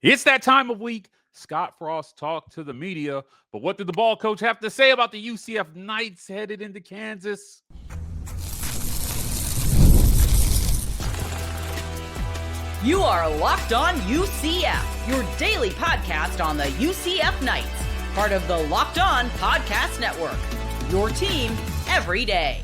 It's that time of week. Scott Frost talked to the media, but what did the ball coach have to say about the UCF Knights headed into Kansas? You are Locked On UCF, your daily podcast on the UCF Knights, part of the Locked On Podcast Network, your team every day.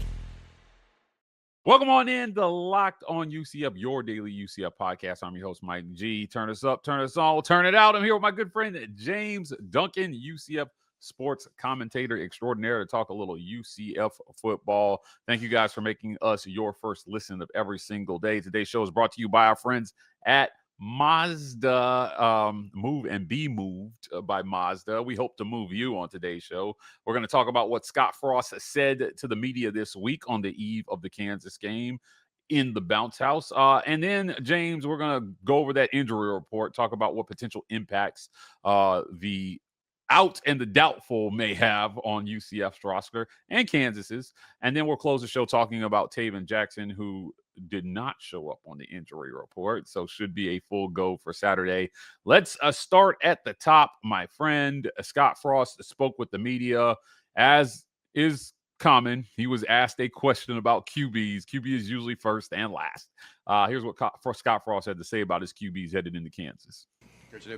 Welcome on in to Locked On UCF, your daily UCF podcast. I'm your host, Mike G. Turn us up, turn us on, turn it out. I'm here with my good friend, James Duncan, UCF sports commentator extraordinaire, to talk a little UCF football. Thank you guys for making us your first listen of every single day. Today's show is brought to you by our friends at Mazda. Move and be moved by Mazda. We hope to move you on today's show. We're going to talk about what Scott Frost said to the media this week on the eve of the Kansas game in the bounce house. And then, James, we're going to go over that injury report, talk about what potential impacts the out and the doubtful may have on UCF's roster and Kansas's. And then we'll close the show talking about Taven Jackson, who did not show up on the injury report, so should be a full go for Saturday. Let's start at the top. My friend Scott Frost spoke with the media, as is common. He was asked a question about QBs. QB is usually first and last. Here's what Scott Frost had to say about his QBs headed into Kansas.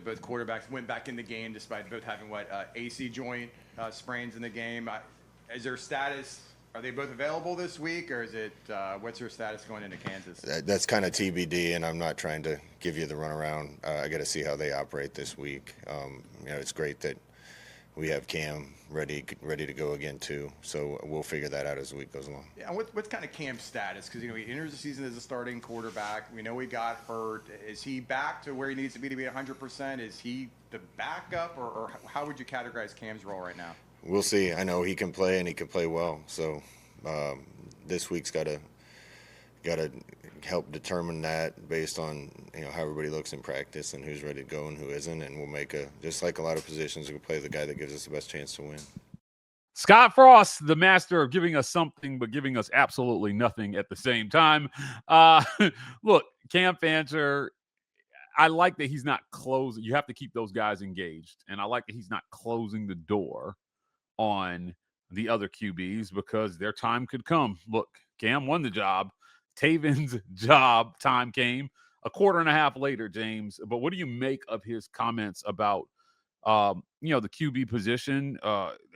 Both quarterbacks went back in the game despite both having AC joint sprains in the game. Is their status? Are they both available this week, or is it what's their status going into Kansas? That's kind of TBD, and I'm not trying to give you the runaround. I got to see how they operate this week. It's great that we have Cam ready to go again too. So we'll figure that out as the week goes along. Yeah, and what's kind of Cam's status? Because he enters the season as a starting quarterback. We know he got hurt. Is he back to where he needs to be 100%? Is he the backup, or how would you categorize Cam's role right now? We'll see. I know he can play, and he can play well. So this week's got to help determine that based on how everybody looks in practice and who's ready to go and who isn't. And we'll make just like a lot of positions, we'll play the guy that gives us the best chance to win. Scott Frost, the master of giving us something but giving us absolutely nothing at the same time. Look, Cam Fancher, I like that he's not closing. You have to keep those guys engaged. And I like that he's not closing the door on the other QBs because their time could come. Look, Cam won the job. Taven's job time came a quarter and a half later, James. But what do you make of his comments about, the QB position?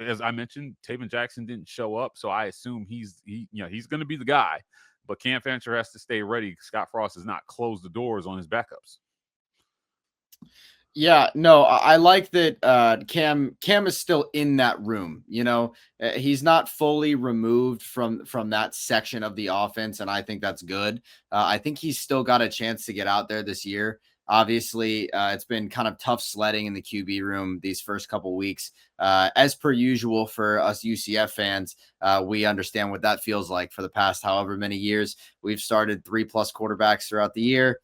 As I mentioned, Taven Jackson didn't show up, so I assume he's going to be the guy. But Cam Fancher has to stay ready. Scott Frost has not closed the doors on his backups. Yeah, no, I like that Cam is still in that room. He's not fully removed from that section of the offense, and I think that's good. I think he's still got a chance to get out there this year. Obviously, it's been kind of tough sledding in the QB room these first couple weeks. As per usual for us UCF fans, we understand what that feels like. For the past however many years, we've started 3+ quarterbacks throughout the year.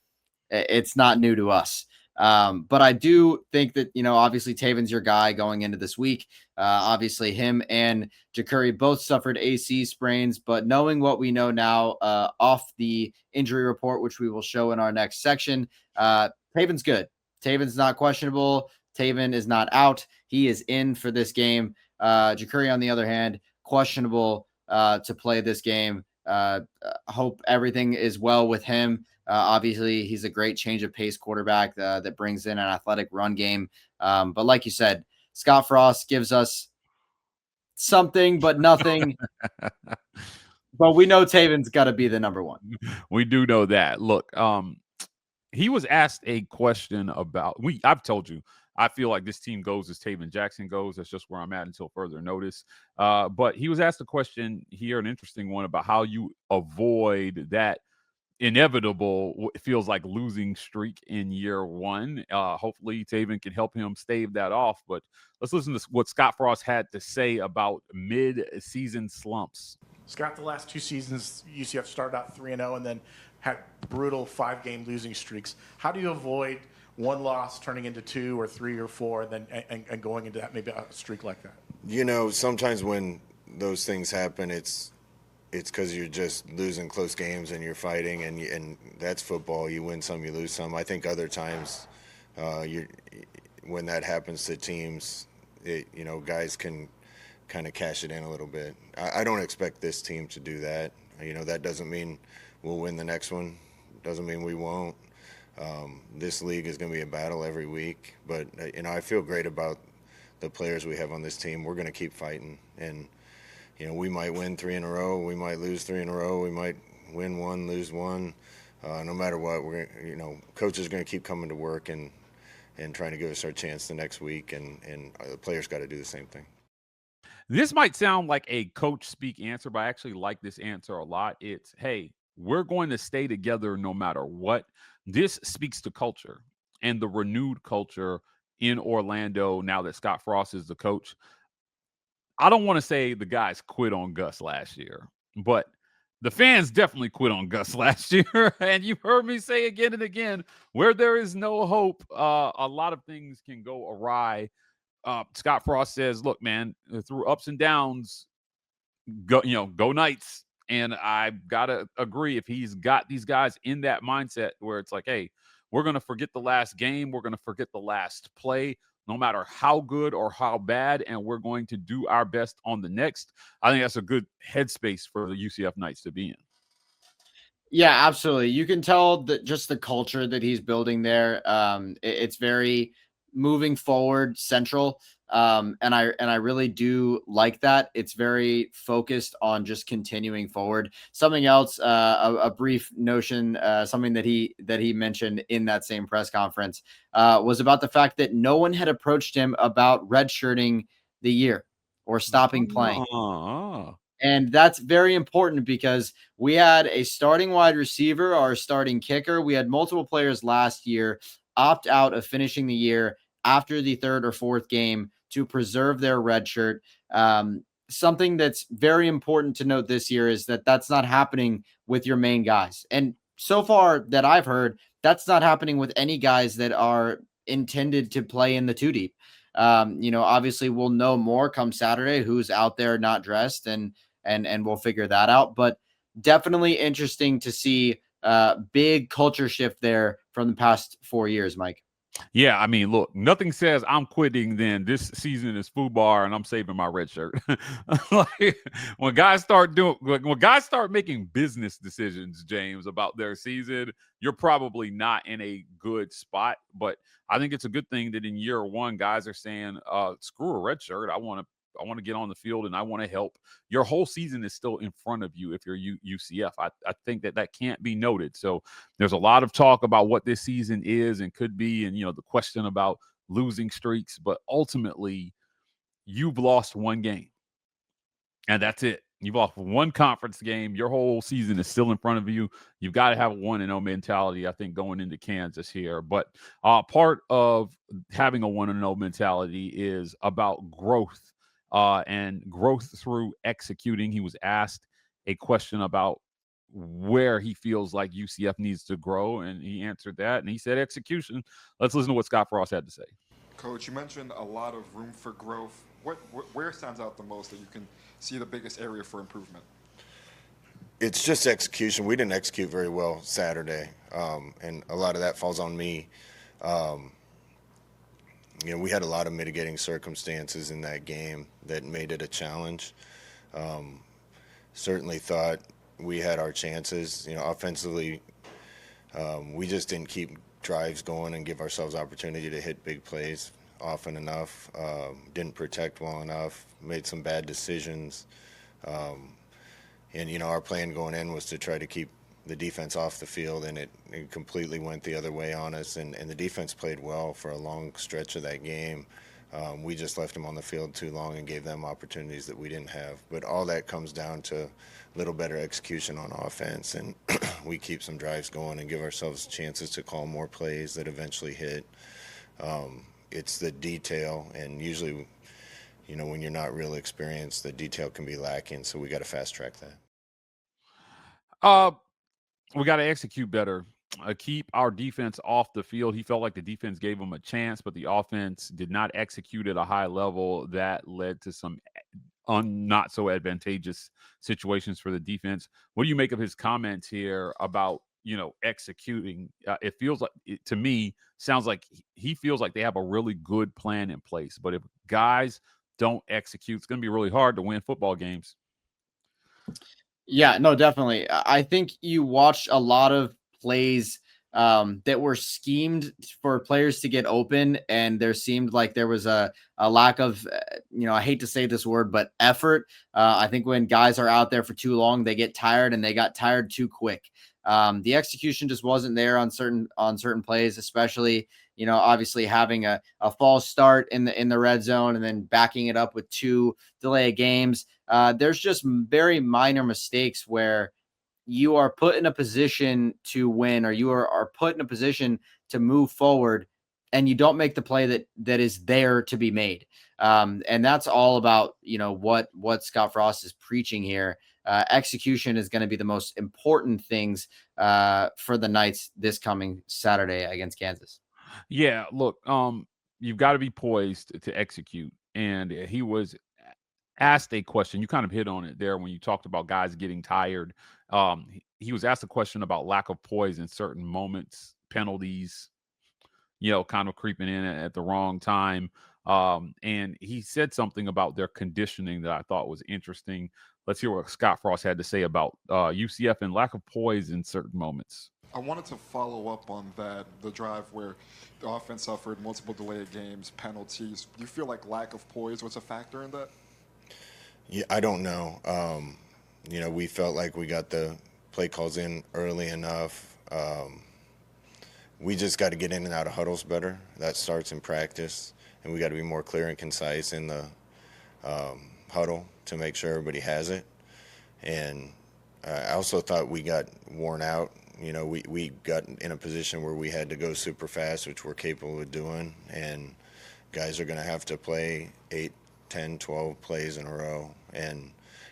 It's not new to us. But I do think that, obviously Taven's your guy going into this week. Obviously him and Jacurri both suffered AC sprains, but knowing what we know now off the injury report, which we will show in our next section, Taven's good. Taven's not questionable. Taven is not out. He is in for this game. Jacurri, on the other hand, questionable to play this game. Hope everything is well with him. Obviously, he's a great change of pace quarterback that brings in an athletic run game. But like you said, Scott Frost gives us something, but nothing. But we know Taven's got to be the number one. We do know that. Look, he was asked a question about I've told you, I feel like this team goes as Taven Jackson goes. That's just where I'm at until further notice. But he was asked a question here, an interesting one, about how you avoid that inevitable, it feels like, losing streak in year one. Hopefully Taven can help him stave that off. But let's listen to what Scott Frost had to say about mid-season slumps. Scott, the last 2 seasons, UCF started out 3-0 and then had brutal 5-game losing streaks. How do you avoid one loss turning into 2 or 3 or 4 and going into that, maybe a streak like that? Sometimes when those things happen, it's because you're just losing close games and you're fighting, and that's football. You win some, you lose some. I think other times When that happens to teams, guys can kind of cash it in a little bit. I don't expect this team to do that. That doesn't mean we'll win the next one. Doesn't mean we won't. This league is going to be a battle every week, but I feel great about the players we have on this team. We're going to keep fighting, and we might win 3 in a row, we might lose 3 in a row, we might win 1, lose 1. No matter what, coach is going to keep coming to work and trying to give us our chance the next week, and the players got to do the same thing. This might sound like a coach speak answer, but I actually like this answer a lot. It's, hey, we're going to stay together no matter what. This speaks to culture and the renewed culture in Orlando now that Scott Frost is the coach. I don't want to say the guys quit on Gus last year, but the fans definitely quit on Gus last year. And you've heard me say again and again, where there is no hope, a lot of things can go awry. Scott Frost says, look, man, through ups and downs, go Knights. And I've got to agree, if he's got these guys in that mindset where it's like, hey, we're going to forget the last game. We're going to forget the last play, no matter how good or how bad, and we're going to do our best on the next. I think that's a good headspace for the UCF Knights to be in. Yeah, absolutely. You can tell that just the culture that he's building there. It's very moving forward central. And I really do like that. It's very focused on just continuing forward. Something else, a brief notion, something that he mentioned in that same press conference, was about the fact that no one had approached him about redshirting the year or stopping playing. And that's very important because we had a starting wide receiver, our starting kicker. We had multiple players last year opt out of finishing the year after the 3rd or 4th game to preserve their red shirt. Something that's very important to note this year is that that's not happening with your main guys. And so far that I've heard, that's not happening with any guys that are intended to play in the 2 deep. Obviously we'll know more come Saturday who's out there not dressed, and we'll figure that out. But definitely interesting to see big culture shift there from the past 4 years, Mike. Yeah, I mean, look, nothing says I'm quitting then this season is FUBAR and I'm saving my red shirt. Like, when guys start making business decisions, James, about their season, you're probably not in a good spot. But I think it's a good thing that in year 1, guys are saying, screw a red shirt. I want to get on the field and I want to help. Your whole season is still in front of you if you're UCF. I think that can't be noted. So there's a lot of talk about what this season is and could be, and the question about losing streaks, but ultimately you've lost 1 game and that's it. You've lost 1 conference game. Your whole season is still in front of you. You've got to have a 1-0 mentality, I think, going into Kansas here. But part of having a 1-0 mentality is about growth. And growth through executing. He was asked a question about where he feels like UCF needs to grow, and he answered that, and he said execution. Let's listen to what Scott Frost had to say. Coach, you mentioned a lot of room for growth. Where stands out the most that you can see the biggest area for improvement? It's just execution. We didn't execute very well Saturday, and a lot of that falls on me. We had a lot of mitigating circumstances in that game that made it a challenge. Certainly thought we had our chances. Offensively, we just didn't keep drives going and give ourselves opportunity to hit big plays often enough. Didn't protect well enough. Made some bad decisions. And our plan going in was to try to keep the defense off the field, and it completely went the other way on us. And the defense played well for a long stretch of that game. We just left them on the field too long and gave them opportunities that we didn't have. But all that comes down to a little better execution on offense, and we keep some drives going and give ourselves chances to call more plays that eventually hit. It's the detail, and usually, when you're not real experienced, the detail can be lacking, so we got to fast track that. We got to execute better. Keep our defense off the field. He felt like the defense gave him a chance, but the offense did not execute at a high level. That led to some not so advantageous situations for the defense. What do you make of his comments here about, executing. It feels like, to me, sounds like he feels like they have a really good plan in place. But if guys don't execute, it's going to be really hard to win football games. Yeah, no, definitely. I think you watched a lot of plays that were schemed for players to get open, and there seemed like there was a lack of, I hate to say this word, but effort. I think when guys are out there for too long, they get tired, and they got tired too quick. The execution just wasn't there on certain plays, especially, obviously having a false start in the red zone and then backing it up with 2 delay games. There's just very minor mistakes where you are put in a position to win, or you are put in a position to move forward, and you don't make the play that is there to be made. And that's all about, what Scott Frost is preaching here. Execution is going to be the most important things for the Knights this coming Saturday against Kansas. Yeah, look, you've got to be poised to execute. And he was asked a question. You kind of hit on it there when you talked about guys getting tired. He was asked a question about lack of poise in certain moments, penalties, kind of creeping in at the wrong time. And he said something about their conditioning that I thought was interesting. Let's hear what Scott Frost had to say about UCF and lack of poise in certain moments. I wanted to follow up on that, the drive where the offense suffered multiple delayed games, penalties. Do you feel like lack of poise was a factor in that? Yeah, I don't know. We felt like we got the play calls in early enough. We just got to get in and out of huddles better. That starts in practice, and we got to be more clear and concise in the huddle to make sure everybody has it. And I also thought we got worn out. We got in a position where we had to go super fast, which we're capable of doing, and guys are going to have to play 8, 10, 12 plays in a row. And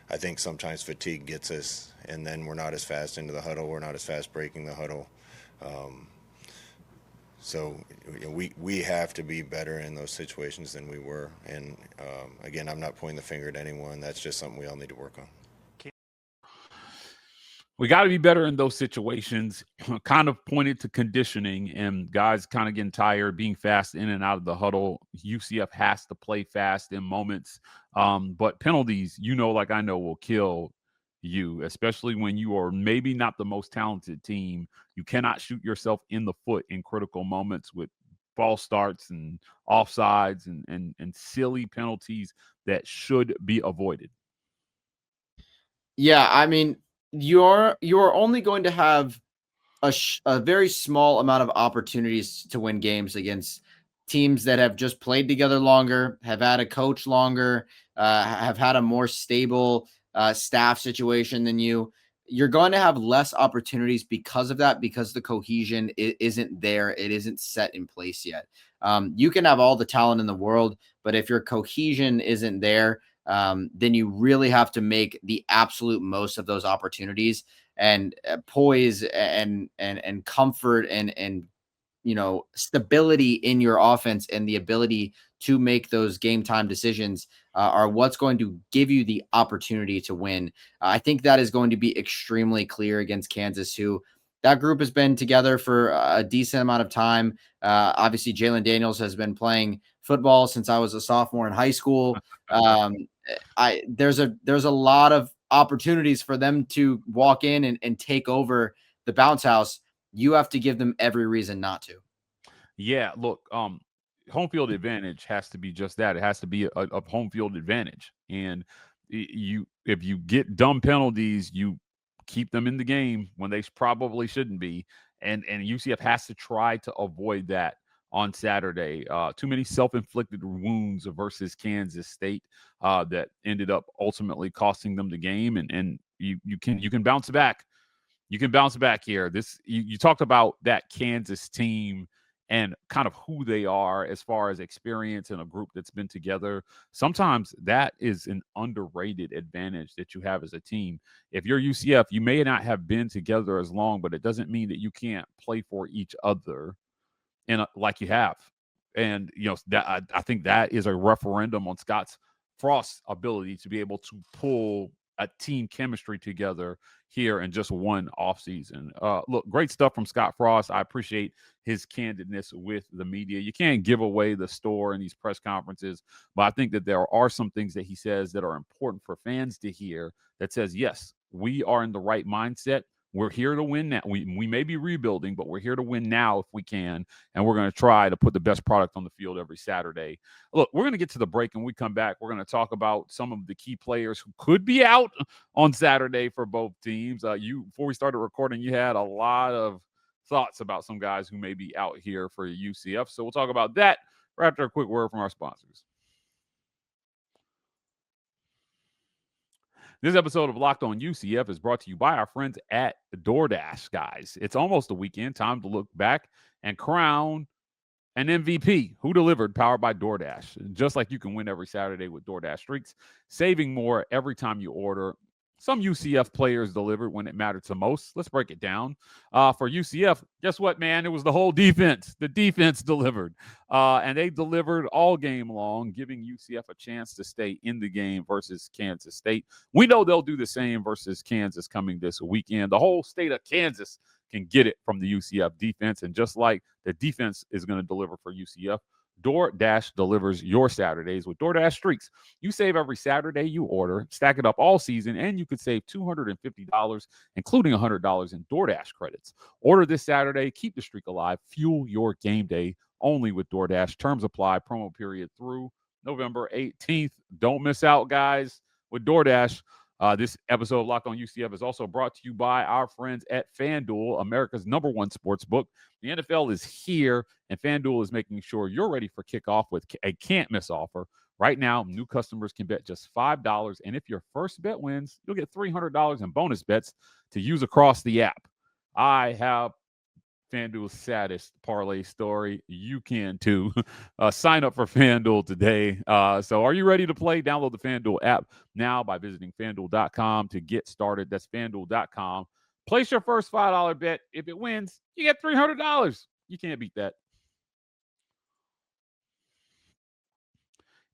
I think sometimes fatigue gets us, and then we're not as fast into the huddle. We're not as fast breaking the huddle. So we have to be better in those situations than we were. And, again, I'm not pointing the finger at anyone. That's just something we all need to work on. We got to be better in those situations. Kind of pointed to conditioning and guys kind of getting tired, being fast in and out of the huddle. UCF has to play fast in moments. But penalties, like I know, will kill you, especially when you are maybe not the most talented team. You cannot shoot yourself in the foot in critical moments with false starts and offsides and silly penalties that should be avoided. Yeah, I mean, you're only going to have a very small amount of opportunities to win games against teams that have just played together longer, have had a coach longer, have had a more stable staff situation than you. You're going to have less opportunities because of that, because the cohesion isn't there. It isn't set in place yet. You can have all the talent in the world, but if your cohesion isn't there, then you really have to make the absolute most of those opportunities. And poise and comfort and stability in your offense and the ability to make those game time decisions are what's going to give you the opportunity to win. I think that is going to be extremely clear against Kansas, who that group has been together for a decent amount of time. Obviously, Jalen Daniels has been playing football since I was a sophomore in high school. There's a lot of opportunities for them to walk in and take over the bounce house. You have to give them every reason not to. Yeah, look, home field advantage has to be just that. It has to be a home field advantage. And if you get dumb penalties, you keep them in the game when they probably shouldn't be. And UCF has to try to avoid that on Saturday. Too many self-inflicted wounds versus Kansas State that ended up ultimately costing them the game. And you can bounce back. You can bounce back here. You talked about that Kansas team and kind of who they are as far as experience in a group that's been together. Sometimes that is an underrated advantage that you have as a team. If you're UCF, you may not have been together as long, but it doesn't mean that you can't play for each other like you have. And, that I think that is a referendum on Scott Frost's ability to be able to pull a team chemistry together here in just one offseason. Look, great stuff from Scott Frost. I appreciate his candidness with the media. You can't give away the store in these press conferences, but I think that there are some things that he says that are important for fans to hear that says, yes, we are in the right mindset. We're here to win now. We may be rebuilding, but we're here to win now if we can, and we're going to try to put the best product on the field every Saturday. Look, we're going to get to the break, and when we come back, we're going to talk about some of the key players who could be out on Saturday for both teams. Before we started recording, you had a lot of thoughts about some guys who may be out here for UCF, so we'll talk about that right after a quick word from our sponsors. This episode of Locked On UCF is brought to you by our friends at DoorDash, guys. It's almost the weekend. Time to look back and crown an MVP who delivered, powered by DoorDash. Just like you can win every Saturday with DoorDash Streaks, saving more every time you order. Some UCF players delivered when it mattered to most. Let's break it down. For UCF, guess what, man? It was the whole defense. The defense delivered. And they delivered all game long, giving UCF a chance to stay in the game versus Kansas State. We know they'll do the same versus Kansas coming this weekend. The whole state of Kansas can get it from the UCF defense. And just like the defense is going to deliver for UCF, DoorDash delivers your Saturdays with DoorDash Streaks. You save every Saturday you order, stack it up all season, and you could save $250, including $100 in DoorDash credits. Order this Saturday, keep the streak alive, fuel your game day only with DoorDash. Terms apply, promo period through November 18th. Don't miss out, guys, with DoorDash. This episode of Locked On UCF is also brought to you by our friends at FanDuel, America's #1 sports book. The NFL is here, and FanDuel is making sure you're ready for kickoff with a can't-miss offer. Right now, new customers can bet just $5, and if your first bet wins, you'll get $300 in bonus bets to use across the app. I have FanDuel's saddest parlay story. You can too. Sign up for FanDuel today. So are you ready to play? Download the FanDuel app now by visiting FanDuel.com to get started. That's FanDuel.com. Place your first $5 bet. If it wins, you get $300. You can't beat that.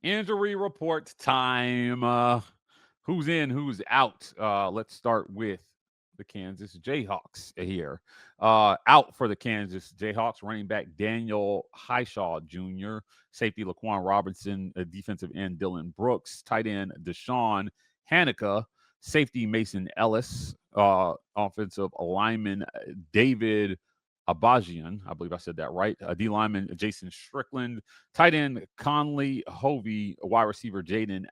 Injury report time. Who's in, who's out? Let's start with the Kansas Jayhawks here. Out for the Kansas Jayhawks, running back Daniel Highshaw Jr., safety Laquan Robinson, defensive end Dylan Brooks, tight end Deshaun Hanukkah, safety Mason Ellis, offensive lineman David Abajian, I believe I said that right, D lineman Jason Strickland, tight end Conley Hovey, wide receiver Jaden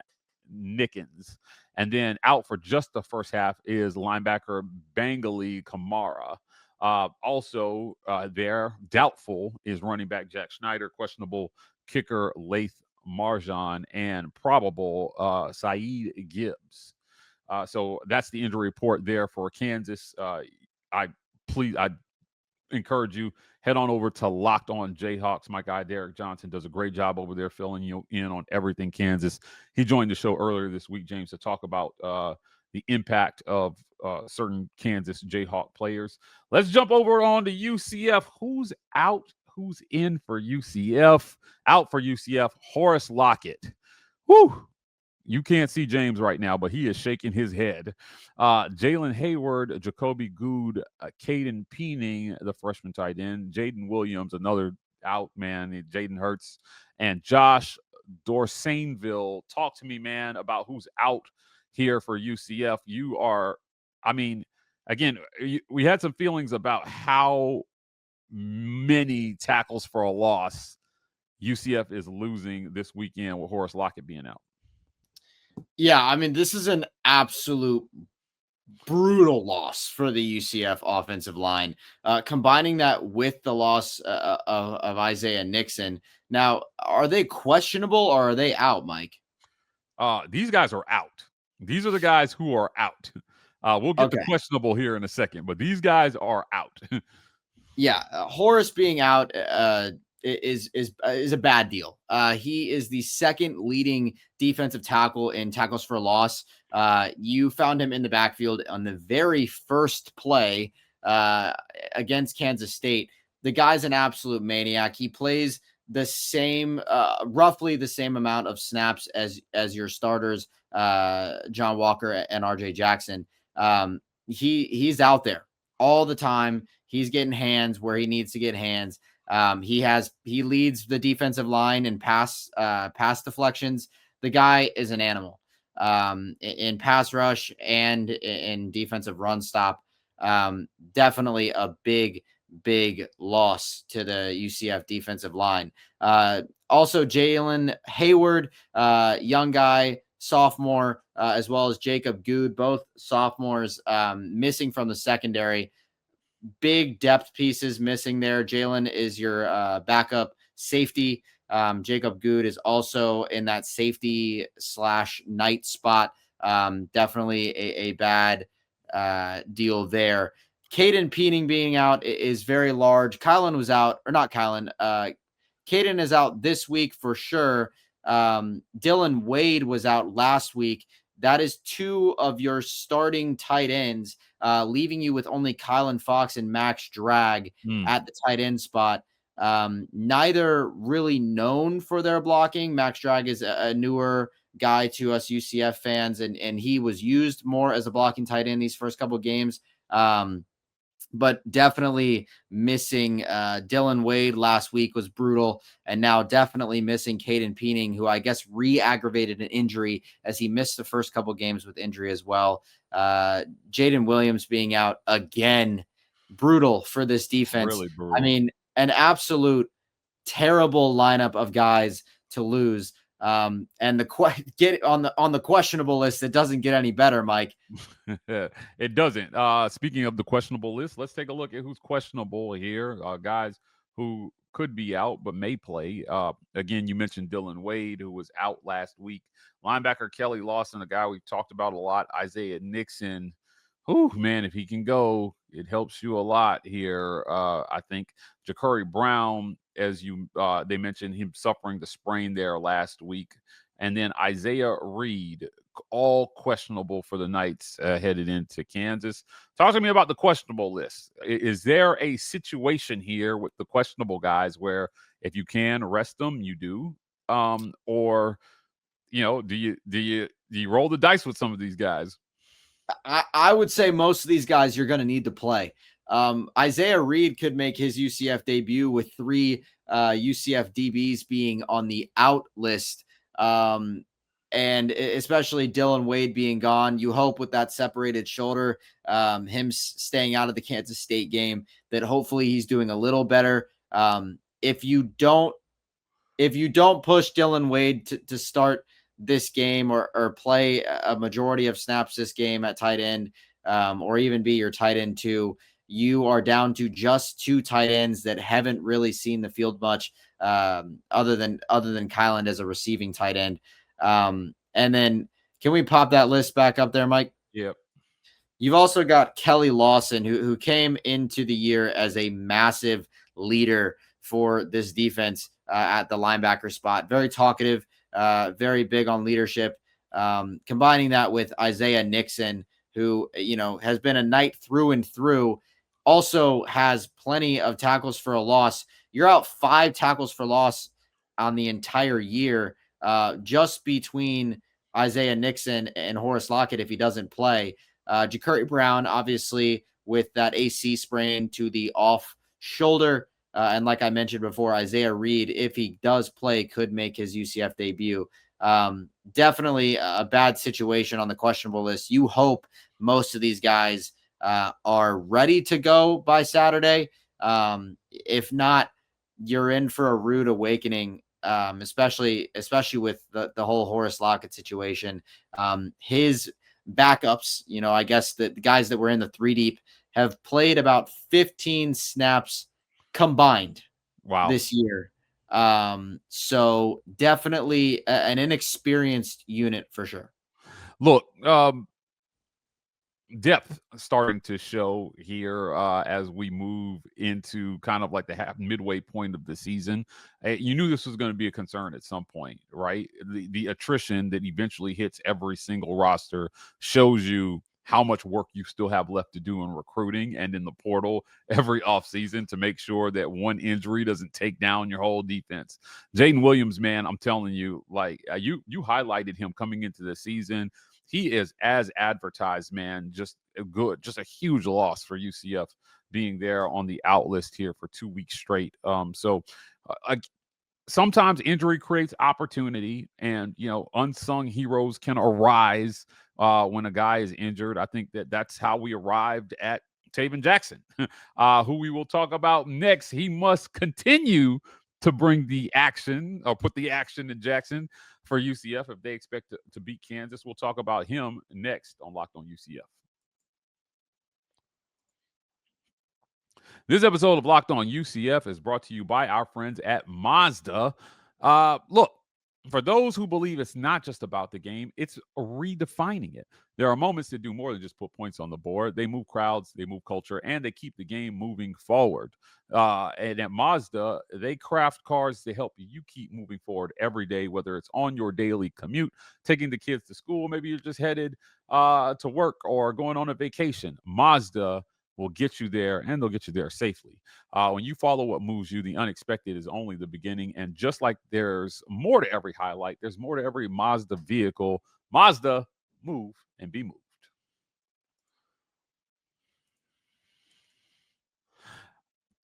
Nickens. And then out for just the first half is linebacker Bangali Kamara. Also there, doubtful is running back Jack Schneider, questionable kicker Laith Marjan, and probable Saeed Gibbs. So that's the injury report there for Kansas. I encourage you, head on over to Locked On Jayhawks. My guy Derek Johnson does a great job over there filling you in on everything Kansas. He joined the show earlier this week, James, to talk about the impact of certain Kansas Jayhawk players. Let's jump over on to UCF. Who's out? Who's in for UCF? Out for UCF, Horace Lockett. Woo! You can't see James right now, but he is shaking his head. Jalen Hayward, Jacoby Good, Caden Peening, the freshman tight end, Jaden Williams, another out, man. Jaden Hurts, and Josh Dorsainville. Talk to me, man, about who's out here for UCF. We had some feelings about how many tackles for a loss UCF is losing this weekend with Horace Lockett being out. Yeah, I mean, this is an absolute brutal loss for the UCF offensive line. Combining that with the loss of Isaiah Nixon. Now, are they questionable or are they out, Mike? These guys are out. These are the guys who are out. We'll get to questionable here in a second, but these guys are out. Yeah, Horace being out is a bad deal. He is the second leading defensive tackle in tackles for loss. You found him in the backfield on the very first play against Kansas State. The guy's an absolute maniac. He plays the same, roughly the same amount of snaps as your starters, John Walker and RJ Jackson. He's out there all the time. He's getting hands where he needs to get hands. He leads the defensive line in pass deflections. The guy is an animal in pass rush and in defensive run stop. Definitely a big loss to the UCF defensive line. Also, Jalen Hayward, young guy, sophomore, as well as Jacob Good, both sophomores, missing from the secondary. Big depth pieces missing there. Jalen is your backup safety. Jacob Good is also in that safety / night spot. Definitely a bad deal there. Caden Peening being out is very large. Kylan was out, or not Kylan. Caden is out this week for sure. Dylan Wade was out last week. That is 2 of your starting tight ends, leaving you with only Kylan Fox and Max Drag at the tight end spot. Neither really known for their blocking. Max Drag is a newer guy to us UCF fans, and he was used more as a blocking tight end these first couple of games. But definitely missing Dylan Wade last week was brutal, and now definitely missing Caden Peening, who I guess re-aggravated an injury as he missed the first couple games with injury as well. Jaden Williams being out again, brutal for this defense. Really brutal. I mean, an absolute terrible lineup of guys to lose. And get on the questionable list, it doesn't get any better, Mike. It doesn't. Speaking of the questionable list, let's take a look at who's questionable here. Guys who could be out but may play. Again, you mentioned Dylan Wade, who was out last week. Linebacker Kelly Lawson, a guy we've talked about a lot. Isaiah Nixon. Oh man, if he can go, it helps you a lot here. I think Jacurri Brown, as they mentioned him suffering the sprain there last week, and then Isaiah Reed, all questionable for the Knights headed into Kansas. Talk to me about the questionable list. Is there a situation here with the questionable guys where if you can rest them, you do, or do you roll the dice with some of these guys? I would say most of these guys you're going to need to play. Isaiah Reed could make his UCF debut with 3 UCF DBs being on the out list. And especially Dylan Wade being gone. You hope with that separated shoulder, him staying out of the Kansas State game, that hopefully he's doing a little better. If you don't push Dylan Wade to start this game or play a majority of snaps this game at tight end, or even be your tight end 2, you are down to just 2 tight ends that haven't really seen the field much, other than Kylan as a receiving tight end. And then can we pop that list back up there, Mike? Yep. You've also got Kelly Lawson, who came into the year as a massive leader for this defense at the linebacker spot. Very talkative, very big on leadership. Combining that with Isaiah Nixon, who, has been a Knight through and through, also has plenty of tackles for a loss. You're out 5 tackles for loss on the entire year, just between Isaiah Nixon and Horace Lockett if he doesn't play. Jacurri Brown, obviously, with that AC sprain to the off shoulder. And like I mentioned before, Isaiah Reed, if he does play, could make his UCF debut. Definitely a bad situation on the questionable list. You hope most of these guys are ready to go by Saturday. If not, you're in for a rude awakening, especially with the whole Horace Lockett situation. His backups, I guess the guys that were in the 3 deep have played about 15 snaps combined this year. So definitely an inexperienced unit for sure. Look, depth starting to show here as we move into kind of like the midway point of the season. You knew this was going to be a concern at some point, right? The attrition that eventually hits every single roster shows you how much work you still have left to do in recruiting and in the portal every offseason to make sure that one injury doesn't take down your whole defense. Jaden Williams, man, I'm telling you, like you highlighted him coming into the season. He is as advertised, man, just good, just a huge loss for UCF being there on the out list here for 2 weeks straight. Sometimes injury creates opportunity, and unsung heroes can arise when a guy is injured. I think that's how we arrived at Taven Jackson, who we will talk about next. He must continue to bring the action or put the action in Jackson for UCF if they expect to beat Kansas. We'll talk about him next on Locked on UCF. This episode of Locked on UCF is brought to you by our friends at Mazda. Look, for those who believe it's not just about the game, it's redefining it. There are moments that do more than just put points on the board. They move crowds, they move culture, and they keep the game moving forward. And at Mazda, they craft cars to help you keep moving forward every day, whether it's on your daily commute, taking the kids to school, maybe you're just headed to work or going on a vacation. Mazda will get you there, and they'll get you there safely. When you follow what moves you, the unexpected is only the beginning. And just like there's more to every highlight, there's more to every Mazda vehicle. Mazda, move and be moved.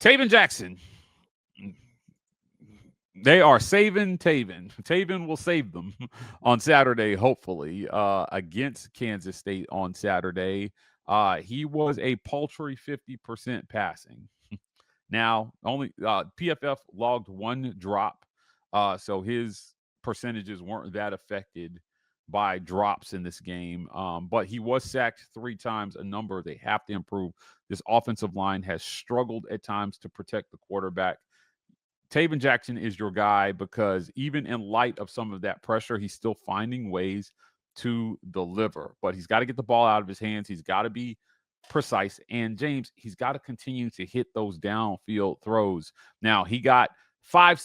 Taven Jackson. They are saving Tayven. Tayven will save them on Saturday, hopefully, against Kansas State on Saturday. He was a paltry 50% passing. Now, only PFF logged one drop, so his percentages weren't that affected by drops in this game. But he was sacked 3 times, a number they have to improve. This offensive line has struggled at times to protect the quarterback. Taven Jackson is your guy because even in light of some of that pressure, he's still finding ways to deliver. But he's got to get the ball out of his hands. He's got to be precise. And James, he's got to continue to hit those downfield throws. Now, he got 5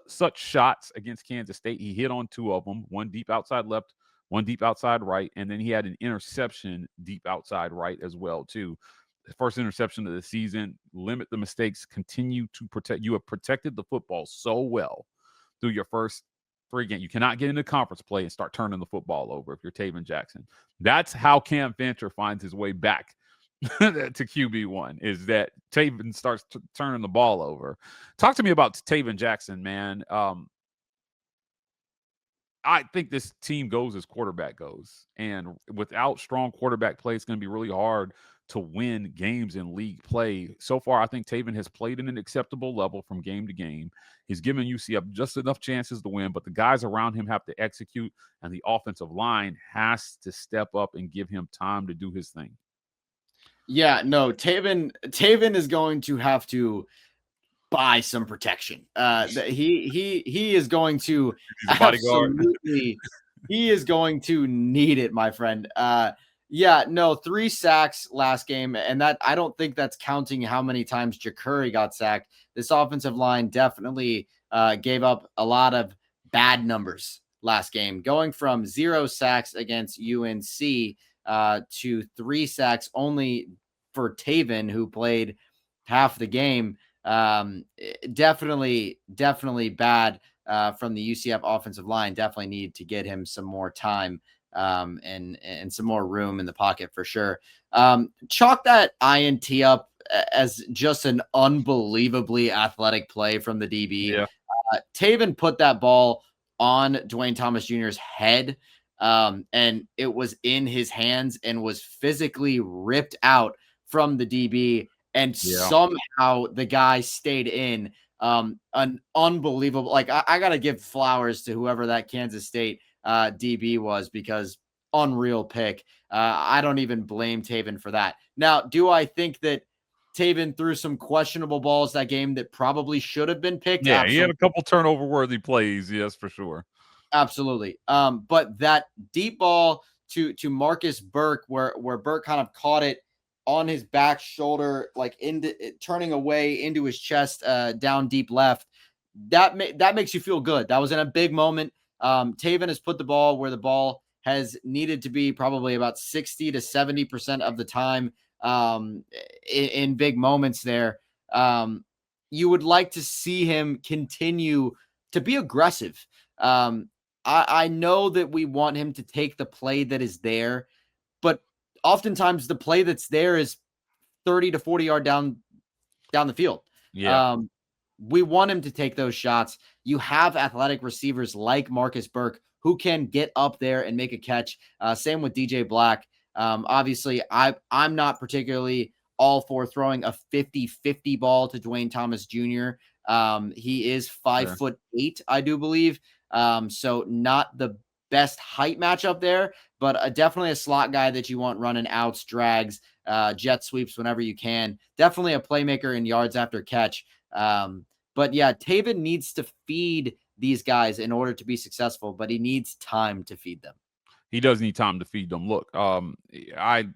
such shots against Kansas State. He hit on 2 of them, one deep outside left, one deep outside right, and then he had an interception deep outside right as well, too. The first interception of the season. Limit the mistakes. Continue to protect. You have protected the football so well through your first 3 games. You cannot get into conference play and start turning the football over if you're Taven Jackson. That's how Cam Fancher finds his way back to QB1, is that Taven starts turning the ball over. Talk to me about Taven Jackson, man. I think this team goes as quarterback goes. And without strong quarterback play, it's going to be really hard to win games in league play. So far, I think Tayven has played in an acceptable level from game to game. He's given UCF just enough chances to win, but the guys around him have to execute, and the offensive line has to step up and give him time to do his thing. Yeah, no, Tayven is going to have to buy some protection. He is going to absolutely, he is going to need it, my friend. Yeah, no, 3 sacks last game, and that I don't think that's counting how many times Jacurri got sacked. This offensive line definitely gave up a lot of bad numbers last game, going from 0 sacks against UNC to 3 sacks only for Tayven, who played half the game. Definitely bad from the UCF offensive line. Definitely need to get him some more time and some more room in the pocket for sure. Chalk that INT up as just an unbelievably athletic play from the DB. Yeah. Tayven put that ball on Dwayne Thomas Jr.'s head, and it was in his hands and was physically ripped out from the DB. And somehow the guy stayed in. An unbelievable, like I got to give flowers to whoever that Kansas State DB was, because unreal pick. I don't even blame Tayven for that. Now, do I think that Tayven threw some questionable balls that game that probably should have been picked? Yeah, Absolutely. He had a couple turnover worthy plays. Yes, for sure. Absolutely. But that deep ball to Marcus Burke, where Burke kind of caught it on his back shoulder, like turning away into his chest, down deep left, that makes you feel good. That was in a big moment. Tayven has put the ball where the ball has needed to be probably about 60 to 70% of the time in big moments there. You would like to see him continue to be aggressive. I know that we want him to take the play that is there, but oftentimes the play that's there is 30 to 40 yard down the field. Yeah. We want him to take those shots. You have athletic receivers like Marcus Burke who can get up there and make a catch. Same with DJ Black. Obviously, I'm not particularly all for throwing a 50-50 ball to Dwayne Thomas Jr. He is 5'8", I do believe. So not the best height matchup there, but definitely a slot guy that you want running outs, drags, jet sweeps whenever you can. Definitely a playmaker in yards after catch. But yeah, Taven needs to feed these guys in order to be successful, but he needs time to feed them. He does need time to feed them. Look, I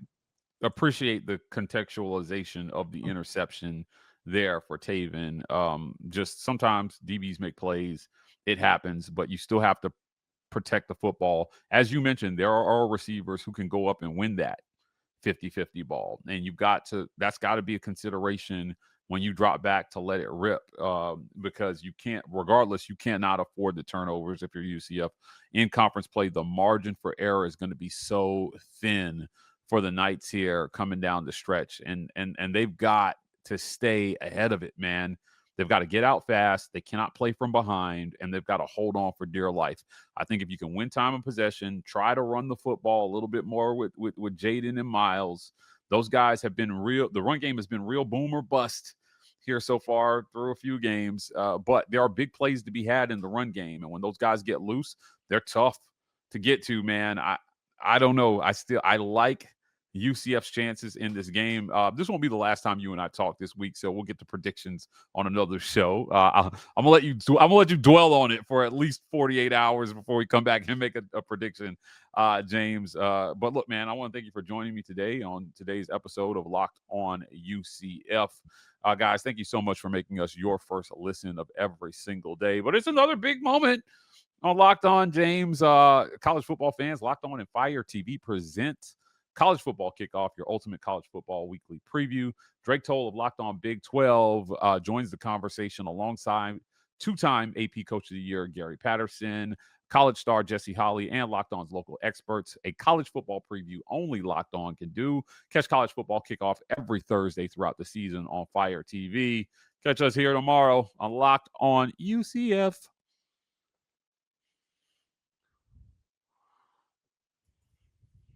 appreciate the contextualization of the interception there for Tayven. Just sometimes DBs make plays. It happens, but you still have to protect the football. As you mentioned, there are receivers who can go up and win that 50-50 ball. And that's got to be a consideration when you drop back to let it rip, because you cannot afford the turnovers if you're UCF. In conference play, the margin for error is going to be so thin for the Knights here coming down the stretch. And they've got to stay ahead of it, man. They've got to get out fast. They cannot play from behind, and they've got to hold on for dear life. I think if you can win time and possession, try to run the football a little bit more with Jaden and Myles. Those guys have been real. The run game has been real boom or bust here so far through a few games. But there are big plays to be had in the run game. And when those guys get loose, they're tough to get to, man. I don't know. I like UCF's chances in this game. This won't be the last time you and I talk this week, so we'll get to predictions on another show. I'm gonna let you dwell on it for at least 48 hours before we come back and make a prediction, James. But look, man, I want to thank you for joining me today on today's episode of Locked On UCF. Guys, thank you so much for making us your first listen of every single day. But it's another big moment on Locked On, James. College football fans, Locked On and Fire TV present College Football Kickoff, your ultimate college football weekly preview. Drake Toll of Locked On Big 12 joins the conversation alongside two-time AP Coach of the Year Gary Patterson, college star Jesse Holley, and Locked On's local experts. A college football preview only Locked On can do. Catch College Football Kickoff every Thursday throughout the season on Fire TV. Catch us here tomorrow on Locked On UCF.